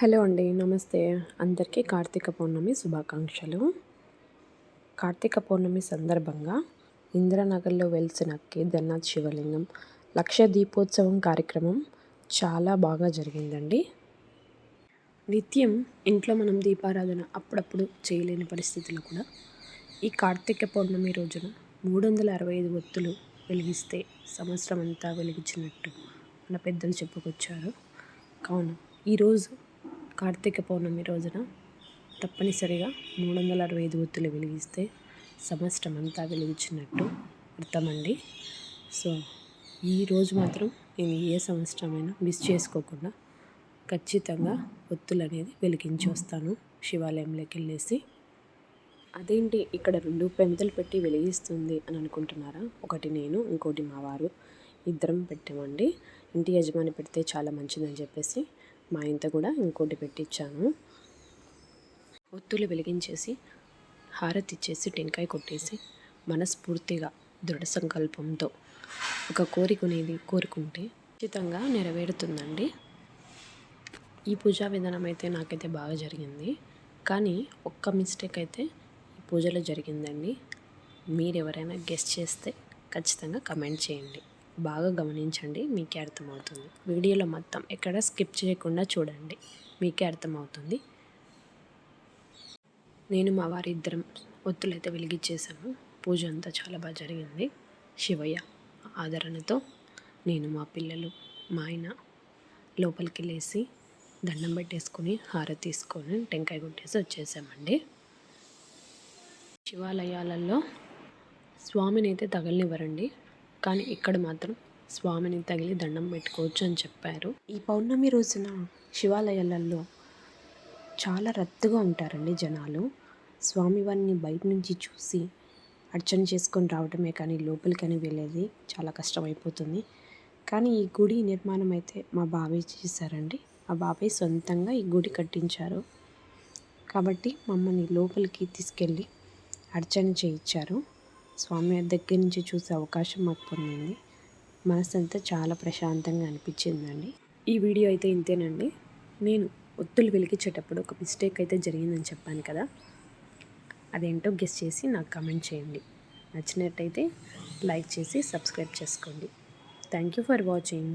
Hello అండి, నమస్తే. అందరికీ కార్తీక పౌర్ణమి శుభాకాంక్షలు. కార్తీక పౌర్ణమి సందర్భంగా ఇంద్రనగర్లో వెలిసిన కేదార్నాథ్ శివలింగం లక్ష దీపోత్సవం కార్యక్రమం చాలా బాగా జరిగిందండి. నిత్యం ఇంట్లో మనం దీపారాధన అప్పుడప్పుడు చేయలేని పరిస్థితుల్లో కూడా ఈ కార్తీక పౌర్ణమి రోజున 365 ఒత్తులు వెలిగిస్తే సంవత్సరం అంతా వెలిగించినట్టు మన పెద్దలు చెప్పుకొచ్చారు. కావున ఈరోజు కార్తీక పౌర్ణమి రోజున తప్పనిసరిగా 365 ఒత్తులు వెలిగిస్తే సంవత్సరం అంతా వెలిగించినట్టు అర్థమండి. సో ఈరోజు మాత్రం నేను ఏ సంవత్సరమైనా మిస్ చేసుకోకుండా ఖచ్చితంగా ఒత్తులు అనేది వెలిగించి వస్తాను శివాలయంలోకి వెళ్ళేసి. అదేంటి ఇక్కడ 2 పెంతలు పెట్టి వెలిగిస్తుంది అని అనుకుంటున్నారా? ఒకటి నేను, ఇంకోటి మా వారు, ఇద్దరం పెట్టామండి. ఇంటి యజమాని పెడితే చాలా మంచిదని చెప్పేసి మా ఇంత కూడా ఇంకోటి పెట్టించాను. ఒత్తులు వెలిగించేసి హారతి ఇచ్చేసి టెంకాయ కొట్టేసి మనస్ఫూర్తిగా దృఢ సంకల్పంతో ఒక కోరికనేది కోరుకుంటే ఖచ్చితంగా నెరవేరుతుందండి. ఈ పూజా విధానం అయితే నాకైతే బాగా జరిగింది. కానీ ఒక్క మిస్టేక్ అయితే ఈ పూజలో జరిగిందండి. మీరెవరైనా గెస్ట్ చేస్తే ఖచ్చితంగా కమెంట్ చేయండి. బాగా గమనించండి, మీకే అర్థమవుతుంది. వీడియోలో మొత్తం ఎక్కడ స్కిప్ చేయకుండా చూడండి, మీకే అర్థమవుతుంది. నేను మా వారి ఇద్దరం ఒత్తులైతే వెలిగించేసాము. పూజ అంతా చాలా బాగా జరిగింది. శివయ్య ఆదరణతో నేను, మా పిల్లలు, మా ఆయన లోపలికి వెళ్ళేసి దండం పెట్టేసుకొని హారతి తీసుకొని టెంకాయ కొట్టేసి వచ్చేసామండి. శివాలయాలలో స్వామిని అయితే తగలనివ్వరండి, కానీ ఇక్కడ మాత్రం స్వామిని తగిలి దండం పెట్టుకోవచ్చు అని చెప్పారు. ఈ పౌర్ణమి రోజున శివాలయాలలో చాలా రద్దీగా ఉంటారండి జనాలు. స్వామివారిని బయట నుంచి చూసి అర్చన చేసుకొని రావడమే కానీ లోపలికని వెళ్ళేది చాలా కష్టమైపోతుంది. కానీ ఈ గుడి నిర్మాణం అయితే మా బాబాయ్ చేశారండి. మా బాబాయ్ సొంతంగా ఈ గుడి కట్టించారు కాబట్టి మమ్మల్ని లోపలికి తీసుకెళ్ళి అర్చన చేయించారు. స్వామి దగ్గర నుంచి చూసే అవకాశం మాకు పొందింది. మనసంతా చాలా ప్రశాంతంగా అనిపించిందండి. ఈ వీడియో అయితే ఇంతేనండి. నేను ఒత్తులు వెలిగించేటప్పుడు ఒక మిస్టేక్ అయితే జరిగిందని చెప్పాను కదా, అదేంటో గెస్ చేసి నాకు కమెంట్ చేయండి. నచ్చినట్టయితే లైక్ చేసి సబ్స్క్రైబ్ చేసుకోండి. Thank you for watching.